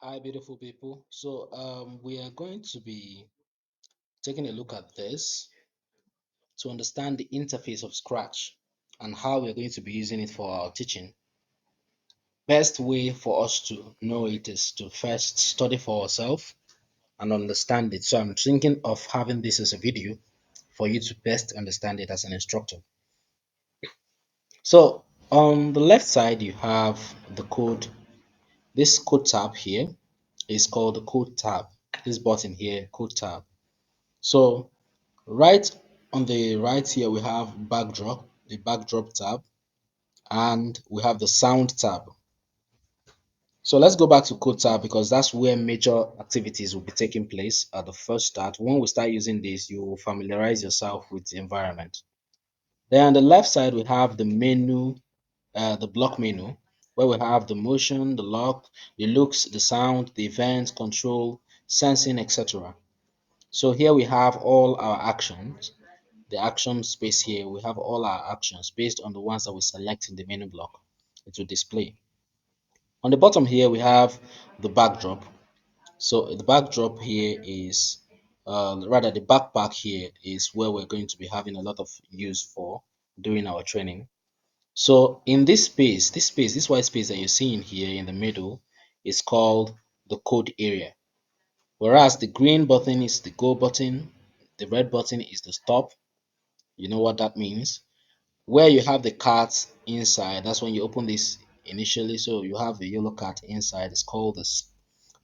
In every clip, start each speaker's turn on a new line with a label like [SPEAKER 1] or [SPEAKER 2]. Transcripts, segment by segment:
[SPEAKER 1] Hi, beautiful people. We are going to be taking a look at this to understand the interface of Scratch and how we're going to be using it for our teaching. Best way for us to know it is to first study for ourselves and understand it. So I'm thinking of having this as a video for you to best understand it as an instructor. So on the left side, you have the code. This code tab here is called the code tab. This button here, code tab. So right on the right here, we have backdrop, the backdrop tab, and we have the sound tab. So let's go back to code tab because that's where major activities will be taking place at the first start. When we start using this, you will familiarize yourself with the environment. Then on the left side, we have the menu, the block menu, where we have the motion, the lock, the looks, the sound, the event, control, sensing, etc. So here we have all our actions. The action space here, we have all our actions based on the ones that we select in the menu block. It will display. On the bottom here, we have the backdrop. So the backdrop here is, rather the backpack here is where we're going to be having a lot of use for during our training. So in this white space that you're seeing here in the middle is called the code area. Whereas the green button is the go button, the red button is the stop. You know what that means? Where you have the cards inside, that's when you open this initially. So you have the yellow card inside. It's called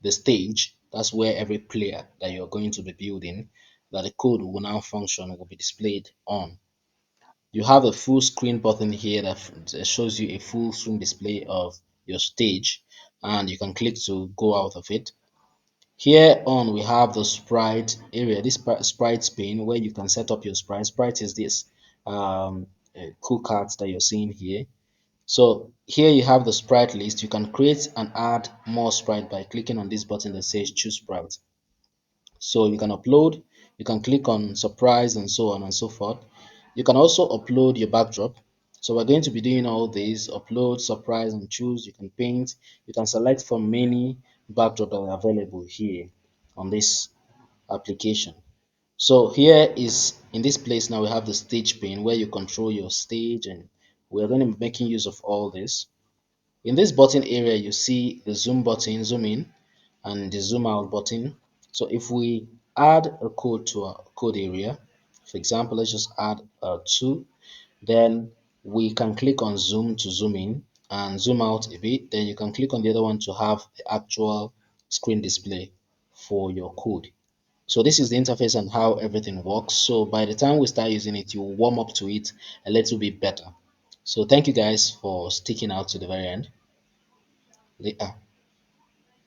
[SPEAKER 1] the stage. That's where every player that you're going to be building, that the code will now function, will be displayed on. You have a full screen button here that shows you a full screen display of your stage, and you can click to go out of it. Here on we have the sprite area, this sprite pane where you can set up your sprite. Sprite is this cool cards that you're seeing here. So here you have the sprite list. You can create and add more sprite by clicking on this button that says choose sprite. So you can upload, you can click on surprise and so on and so forth. You can also upload your backdrop. So we're going to be doing all these: upload, surprise, and choose. You can paint, you can select from many backdrop that are available here on this application. So here is, in this place now, we have the stage pane where you control your stage, and we're going to be making use of all this. In this button area, you see the zoom button, zoom in, and the zoom out button. So if we add a code to our code area, for example, let's just add a 2, then we can click on zoom to zoom in and zoom out a bit. Then you can click on the other one to have the actual screen display for your code. So this is the interface and how everything works. So by the time we start using it, you warm up to it a little bit better. So thank you guys for sticking out to the very end. Later.